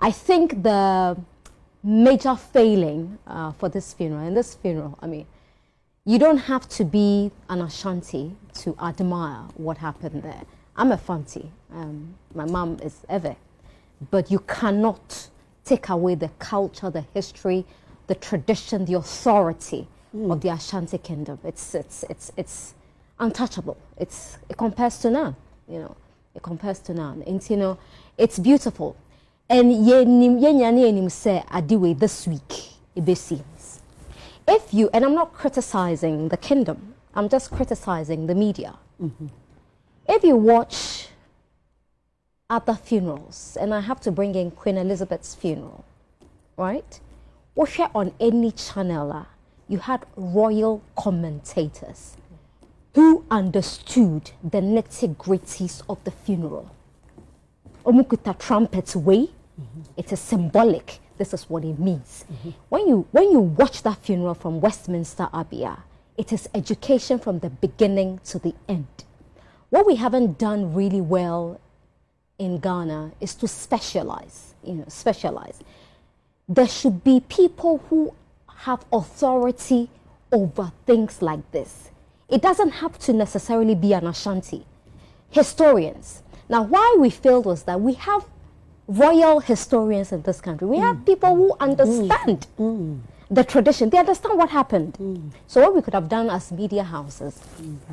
I think the major failing for this funeral, I mean, you don't have to be an Ashanti to admire what happened there. I'm a Fanti. My mom is Ewe. But you cannot take away the culture, the history, the tradition, the authority of the Ashanti kingdom. It's untouchable. It compares to none. You know, it compares to none. And you know, it's beautiful. And ye say adiwe this week it be seems. If you, and I'm not criticizing the kingdom, I'm just criticizing the media. If you watch other funerals, and I have to bring in Queen Elizabeth's funeral, right? Or share on any channel, you had royal commentators who understood the nitty-gritties of the funeral. Omukuta trumpets way, it is symbolic. This is what it means. When you watch that funeral from Westminster Abbey, it is education from the beginning to the end. What we haven't done really well in Ghana is to specialize, specialize. There should be people who have authority over things like this. It doesn't have to necessarily be an Ashanti. Historians. Now, why we failed was that we have royal historians in this country. We have people who understand the tradition. They understand what happened. So what we could have done as media houses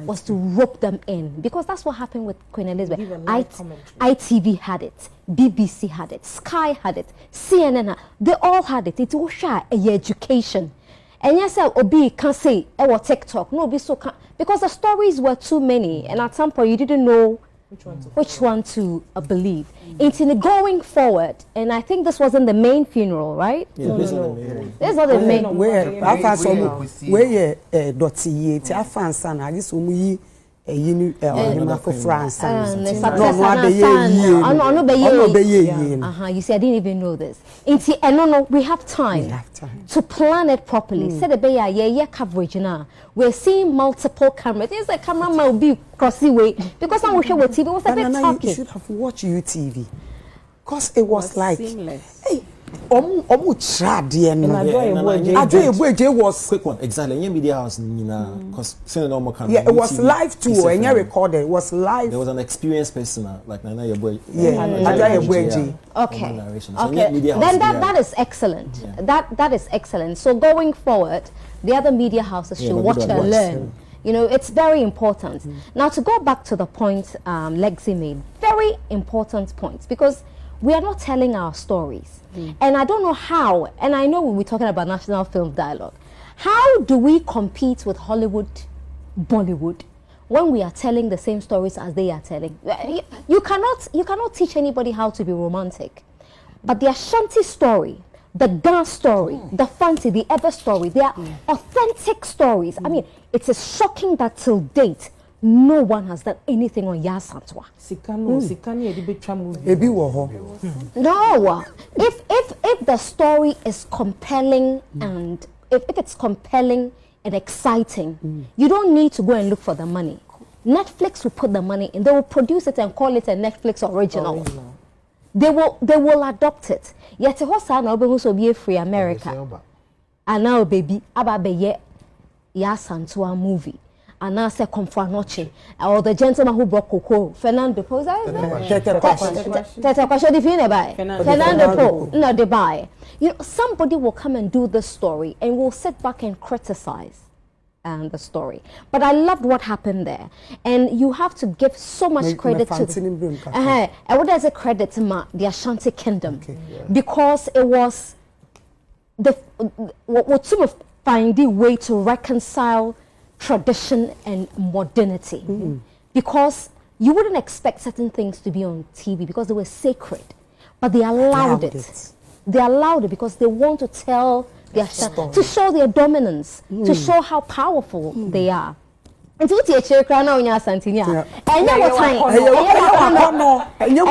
was to rope them in, because that's what happened with Queen Elizabeth. ITV had it, BBC had it, Sky had it, CNN, they all had it. It was education. And yes, Obi can say, or TikTok, no, be so because the stories were too many, and at some point you didn't know which one to believe. It's in going forward, and I think this wasn't the main funeral, right? Yeah, no. This is not the main. Where I found some where dotty I found son. I just you for France. You see, I didn't even know this. No, we have time to plan it properly. Say the bay coverage now. We're seeing multiple cameras. It's a camera might be crossing way because I'm watching with TV. It was a bit talky. You should have watched UTV, cause it was like, seamless. hey. Trad was quick one exactly. Media house, because it was live too, and you recorded. It was live. There was an experienced person like Nana Yeboy. Okay. Then that is excellent. That is excellent. So going forward, the other media houses should watch and learn. You know, it's very important. Now to go back to the point Lexi made, very important points, because we are not telling our stories. And I don't know how, and I know we're talking about national film dialogue. How do we compete with Hollywood, Bollywood, when we are telling the same stories as they are telling? You cannot teach anybody how to be romantic. But the Ashanti story, the Ga story, the Fanti, the Ever story, they are authentic stories. I mean, it is shocking that till date, no one has done anything on Yasantwa. No, if the story is compelling and if it's compelling and exciting, you don't need to go and look for the money. Netflix will put the money in. They will produce it and call it a Netflix original. They will adopt it. Yet a horse now also be a free America. And now baby, ababe Yasantwa movie. And now say come for noche, or the gentleman who brought cocoa, Fernando Po. Fernando Po, no, they buy. You know, somebody will come and do the story, and we'll sit back and criticize the story. But I loved what happened there, and you have to give so much credit to. And what does it credit to the Ashanti Kingdom, because it was what sort of finding a way to reconcile tradition and modernity, because you wouldn't expect certain things to be on TV because they were sacred, but they allowed it. They allowed it because they want to tell their to show their dominance, to show how powerful they are. And to teach you crown on your Santinia. And you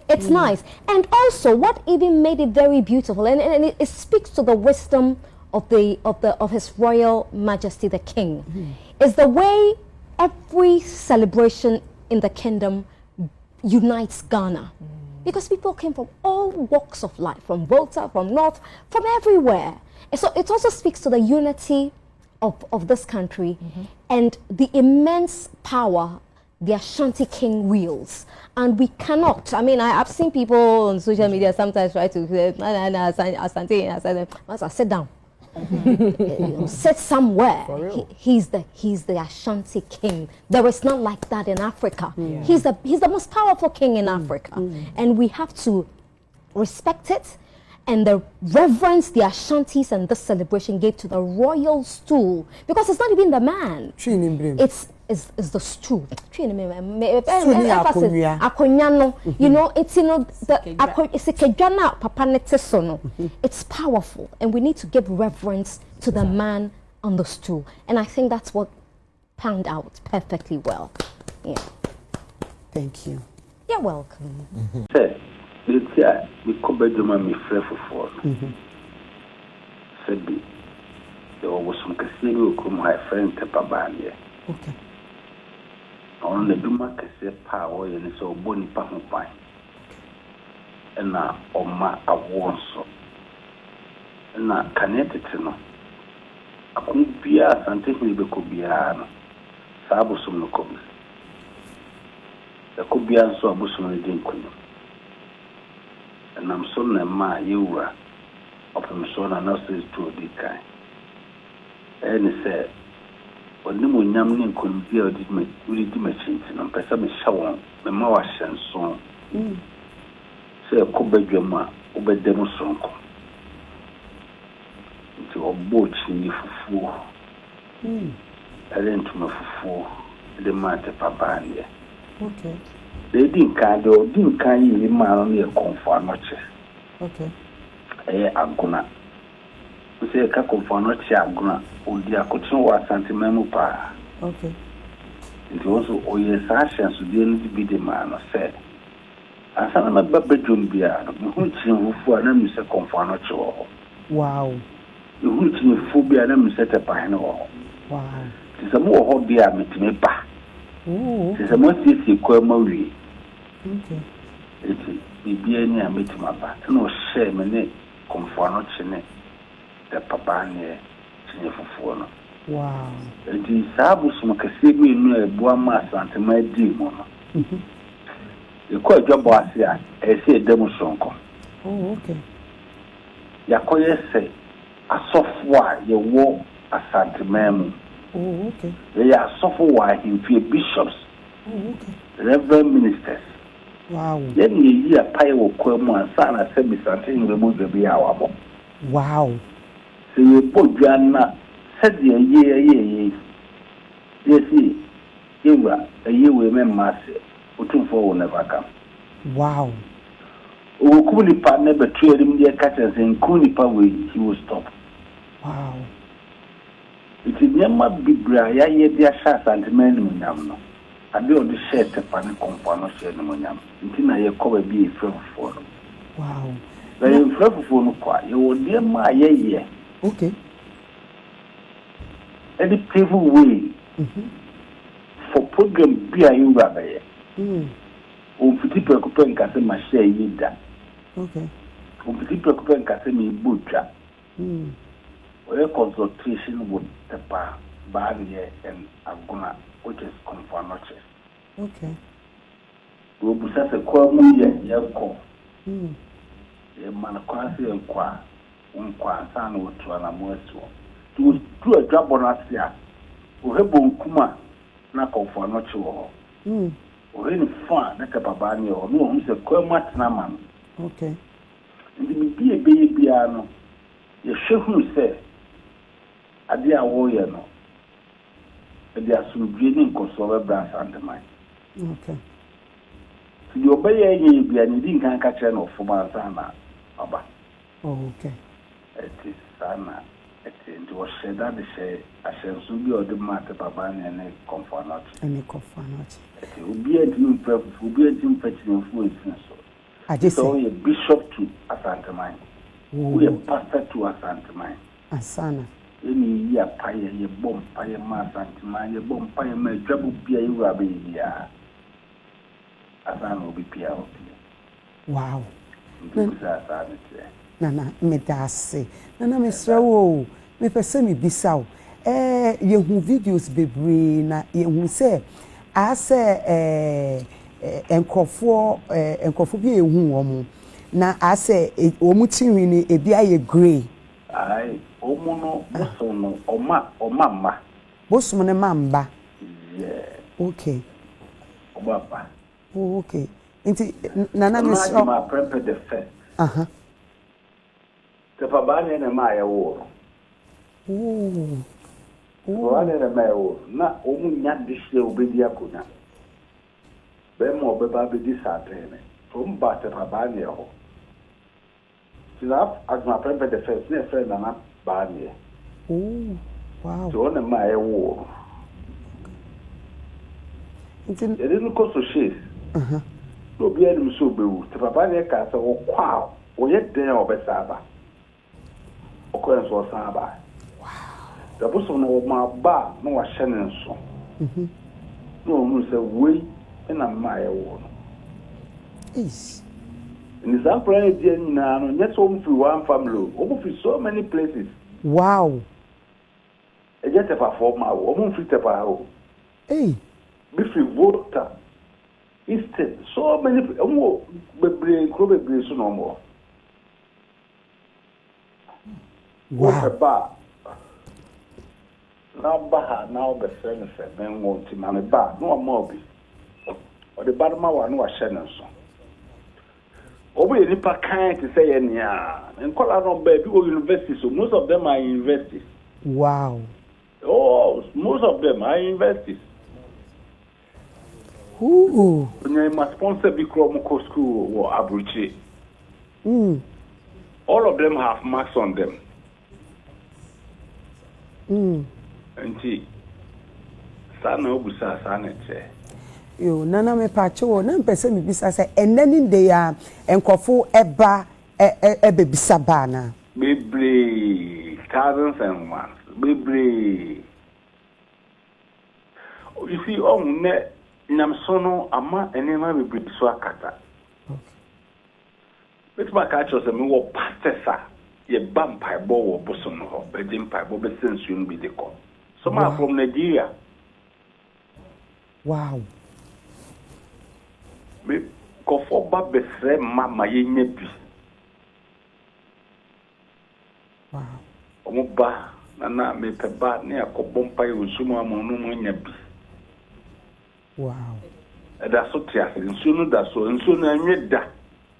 it's nice. And also, what even made it very beautiful, and it speaks to the wisdom of His Royal Majesty the King, is the way every celebration in the kingdom unites Ghana. because people came from all walks of life, from Volta, from North, from everywhere. And so it also speaks to the unity of this country and the immense power the Ashanti king wields. And we cannot, I mean, I've seen people on social media sometimes try to say, Ashanti, I said, sit down. Sit somewhere. He's the Ashanti king. There is not like that in Africa. He's the most powerful king in Africa, and we have to respect it and the reverence the Ashantis and this celebration gave to the royal stool, because it's not even the man. It's the stool. You know, it's it's powerful, and we need to give reverence to the man on the stool, and I think that's what panned out perfectly well. Yeah. Thank you. You're welcome. Yeah, we come back to my friend for said there was some casino come my friend Tepahene. Okay. On the Duma Case power and so bony pahumpai. And now on my awards. And now connected to no. I couldn't be asked and take me the Cobiano. Sabusum no Cobi. The Cobian so Abusum didn't. And I'm so ma you were up in son and nurses to a decay. And he said, when the Munyam could be a machine, and Pessa shower, the Mawash and so. Say a Cobejama, Obe Demosonco. Into a boat in you for four. I then to my four, the matter Tepahene. Okay. They didn't you man near confirm much. Okay. Aguna. We say a confirm much aguna, or the Acoton was sentimental pa. Okay. It also, oh yes, Ashantis to didn't be the man or said. I saw my bedroom beer, which you for an Mr. Confirm much. Wow. You which you phobia and Mr. Tepahene. Wow. It's a more hot beer, me pa. Oh, it's a most easy query. okay. It's be any I met my back. No shame in it, conform not the Tepahene for. Wow. It is Sabusum Cassibi near Buama Santa my demon. You call job was here, I say Demosonco. Oh, okay. Yakoye say, a software, you walk a Santa Memo. Oh, okay. They are software in few bishops, reverend ministers. Wow. Then you hear Pio Quemo and Sana semi something remove the be our. Wow. So you put Jana said the year, yes, you were a year women master. Otumfuo will never come. Wow. Kunipa never treated him near catchers and Kunipa way he will stop. Wow. It is never be Bria, dear shots and men in Yamno. I do the shirt to panic compound share the Monyam. Until I cover be a friend for. Wow. Very in front for no quiet. You will dear my year. Okay. Any people way for program be a you rabbi. Petit preoccupant Cassam share ye that. Okay. Petit preoccupant Cassam butcher. Where consultation with the barrier and Aguna, which is conformative. Okay. We possess a quamu yet call. A manaquasi and qua, son with Anamoah. To a job on us here. We have Kuma, not conformative. Or any fun, like a Tepahene or no, who's a quamat naman. Okay. And the baby piano. You show who say. Adia warrior no. They are some draining consoler brands under mine. Okay. So you obey any be an Indian can catch no for Sana. Aba. Oh, okay. It is Sana. It was said that the say, I shall soon be or the matter Tepahene and a conformat. And a conformat. It will be a team prep, will be a team fetching influence. I just saw a bishop to Asante mine. We a pastor to Asante mine. Asana. Any year pie, ye bomb pie, mass and my bomb pie, my trouble be a rabbi. Asan will be Pia. Wow. Nana, medase. Nana, Mr. Wo, me pese me bisao. Yehu videos bebre na yehu se ase enkofo bi yehu omo na ase omu tinwi ni ebi aye grey. Ai, omo no boso no omamma. Boso ne mamba. Yeah. Okay. Omamma. Oh, okay. Inti nana Mr. Ma prepare the first. Tepahene na ma ya wo. Tepahene na ma ya wo. Na omu nya dihye obedi akona. Be mo obeba bedi Tepahene. From ba Tepahene ho. Sinap as ma prepare the first na friend na ba ne. Oh, wow. So na ma ya wo. Inti didn't cost so shit. No be any so be. Tepahene ka se wo kwa o ye den obesaba. Okoye so saba. Wow. The person no ma ba no wa hye ne nso. No mu say we na ma ye wo no. Is. In example e dia nyina no nyɛ so mu fi one family. O mu fi so many places. Wow. E je Tepahene ma wo. O mu fi Tepahene. Hey. Bi fi Volta. Eastern. So many o bebre so no more. Wow. Now Baha now the friend men want to man ba no more be. Or the bad man no share so. Obi nipa kind to say nya. And call around baby go university so most of them are universities. Wow. Oh, most of them are universities. Ooh. When my sponsor be Kromoko school or Abuchi. All of them have marks on them. Nti sana obusa sana che yo nana me pache wo na mpese me bisa se enani de ya enkofo eba ebebisa ba na bebre thousands and ones bebre. You see on ne nyamsono ama enema bebre so akata. Betuma ka cho se me wo pastesa ye bampai bo wo bosom no ho be dimpai bo be sensu no bi de ko. Some are from Nigeria. Wow. Me ko for ba be fre mama ye nya bi. Wow. Omo ba na me pe ba ne akobom pai osumu amonu mo nya bi. Wow. E da so tia nsu no da so nsu no anwe da.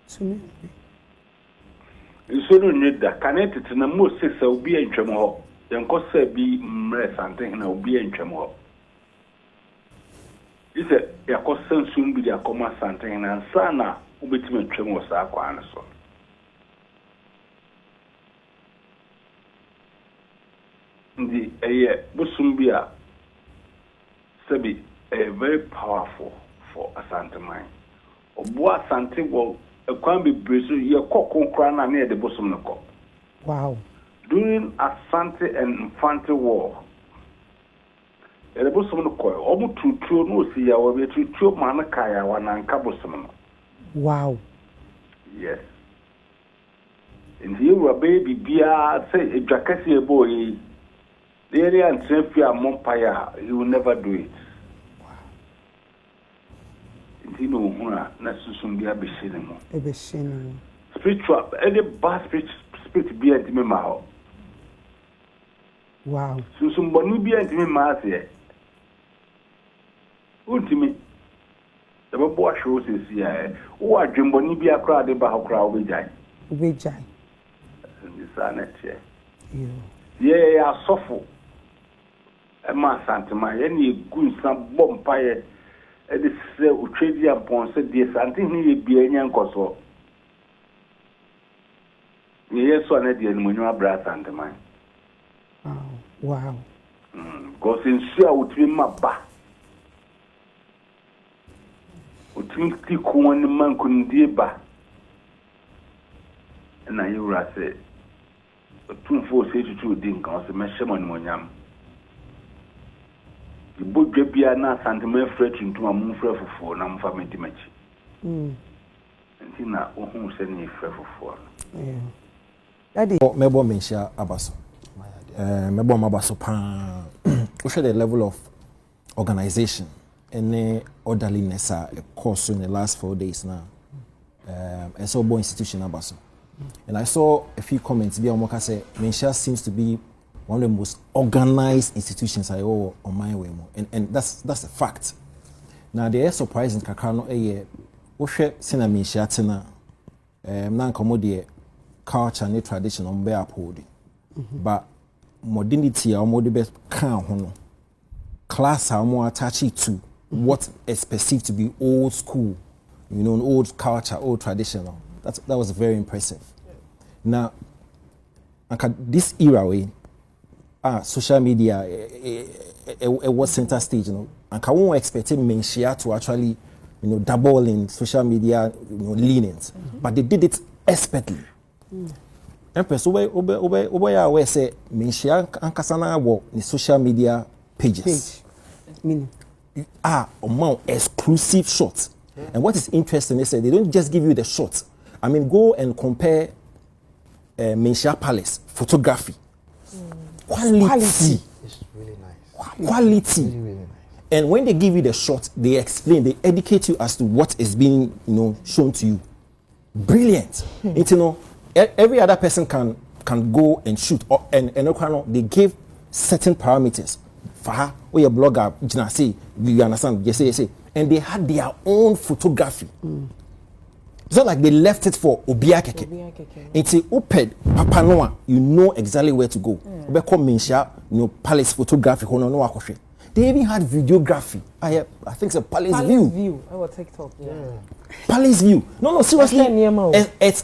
Sumi. Nsu no anwe da kanetete na mo sesa obi antwam ho. Yenko se bi mre santen na obi antwam ho. Ise yakosa nsu bi dia koma santen na sana obetime antwam ho sa kwa ne so. Ndi eye busum bi a sebi very powerful for Asante mine. Obo Asante wo ekwan bi breso ye kokonkra na na de busum no ko. Wow. During Asante and Infante War, the busum no ko omo tutuo no si ya wo be tutuo man kaya wa na nka busum no. Wow. Yes. And here we baby bia say edwakase eboyi. The area and traffic Mompire, he will never do it. You know, na susumbia beshinimo. Ebeshinimo. Spiritual, any bad spirit be at me ma. Wow. Susumbonu be at me ma se. Ultimi. The boy shows is here. Who are Jimboni be a crowd about crowd with Jai? With Jai. The sonnet here. Yeah, suffer. A man Santama, any good some bompire. And this trade upon said this, and think he be a young coso. Yes, one at the end when you are brass and the mine. Wow. Because in sure would be my back. Would think the one man couldn't dear back. And I hear I say, Otumfuo say to dink on the Meshamon Monyam. The book be a na sentiment fret into a moon for na family match. nti na ohun se ni frefofo Daddy mebo menshia abaso mebo mabaso pa we share the level of organization and orderliness course in the last 4 days now and so bo institution abaso and I saw a few comments be on say menshia seems to be one of the most organized institutions I owe on my way and that's a fact. Now the surprising kakra no wo hwe sena menshia tena na nkomo culture and tradition on be upholding but modernity or more the best can ho class are more attached to what is perceived to be old school, you know, old culture, old traditional. That was very impressive. Now this era way social media it was center stage, you know, and can we expect menshia to actually, you know, double in social media, you know, leanings, but they did it expertly. Empress we say menshia ankasa na wo ni social media pages meaning among exclusive shots. And what is interesting is that they don't just give you the shots. I mean, go and compare menshia palace photography quality. It's really nice. Quality. Really nice. And when they give you the shot, they explain, they educate you as to what is being, you know, shown to you. Brilliant. It's, you know, every other person can go and shoot, and they give certain parameters. For her, or your blogger, you understand? You say, and they had their own photography. It's not like they left it for Obiakeke. It's a open Papa Noah. You know exactly where to go. You know, palace photography. They even had videography. I think it's a palace view. I will TikTok. Yeah. Palace view. No, seriously.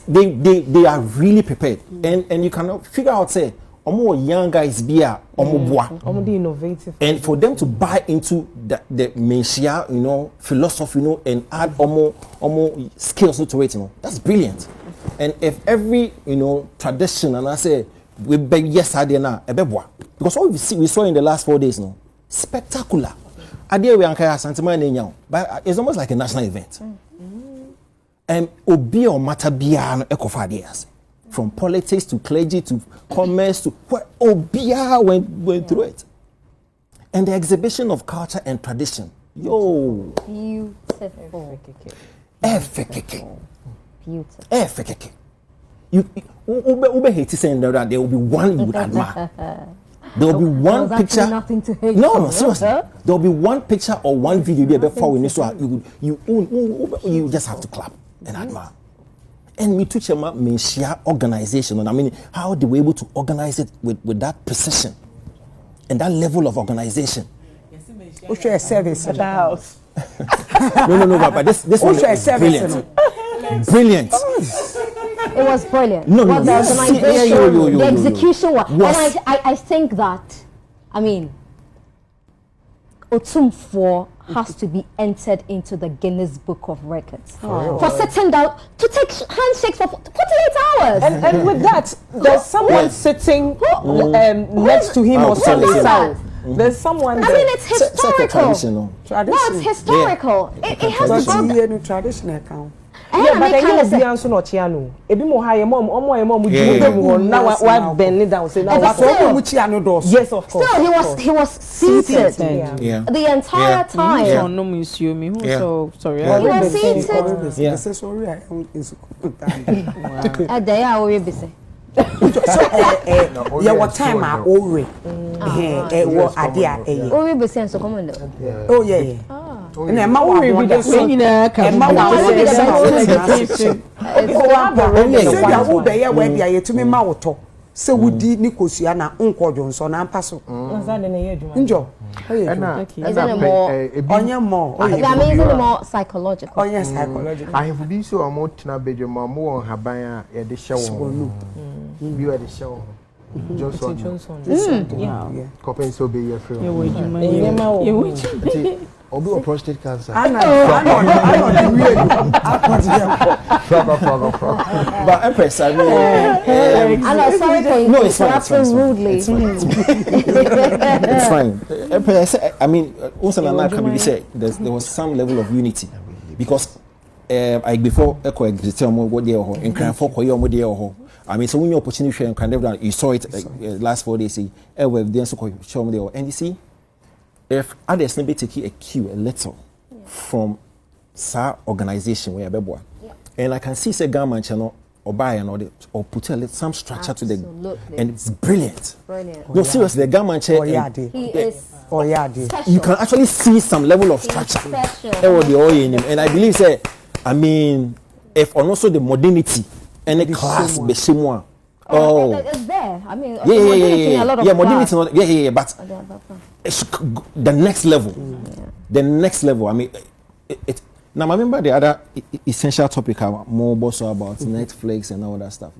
They are really prepared, and you cannot figure out say. Young guys be innovative, and for them to buy into the menshia, you know, philosophy, you know, and add skills to it, you know, that's brilliant. And if every, you know, tradition, and I say we beg yes I did now because what we saw in the last 4 days, no, spectacular. Idea we anka Ashantis now, but it's almost like a national event. And obi or matter bia eco ideas. From politics to clergy to commerce to where Obia went through it. And the exhibition of culture and tradition. Yo. Beautiful. Beautiful. Beautiful. You hate saying that there will be one you would admire. There will be one picture. Nothing to hate. No, seriously. There will be one picture or one video before we you just have to clap and admire. And me to menshia organization, and I mean how they were able to organize it with that precision and that level of organization. What's your service at the house? No, but this one is brilliant. Brilliant. It was brilliant. No, the organization, the execution was. And I think that, I mean, Otumfuo has to be entered into the Guinness Book of Records for sitting down to take handshakes for 48 hours. And with that, there's someone sitting next to him or something. There's someone. I mean, it's historical. Traditional. No, it's historical. Yeah. It has to be the traditional account. Yeah, but then you be answer not Chiano. Ebi mo high mom, now I bend it down. Say now yes, of course. Still, he was seated the entire time. No, monsieur me. So sorry. He was seated. They are already busy. Yeah, what time are already? What idea? Already busy and so common. Oh yeah. And Emma will be the same. Emma will be the same. So we did Nikosiana, Uncle Johnson, and Paso. Enjoy. More psychological. Oh, yes, psychological. I have been so more to be your mom on Habaya at the show. You at the show. Johnson. Yeah. Copy so be your friend. Obi or prostate cancer. I know. But Empress, I mean, I'm sorry for interrupting rudely. It's fine. Empress, I mean, also Nana can be said there was some level of unity because I before echo exit what they are in Cran for Koyo. I mean, so when you opportunity share and kind you saw it last 4 days. We've done so show me there. And you see, if others maybe take a cue a little from SAR organization where Beboa, and I can see say government channel or buy and or put a little some structure to the, and it's brilliant. No, seriously, the government chair. He is. You can actually see some level of structure. And I believe say, I mean, if also the modernity and the class be similar. Oh, it's there. I mean, modernity, but it's the next level. The next level. I mean, it now I remember the other essential topic more also about Netflix and all that stuff.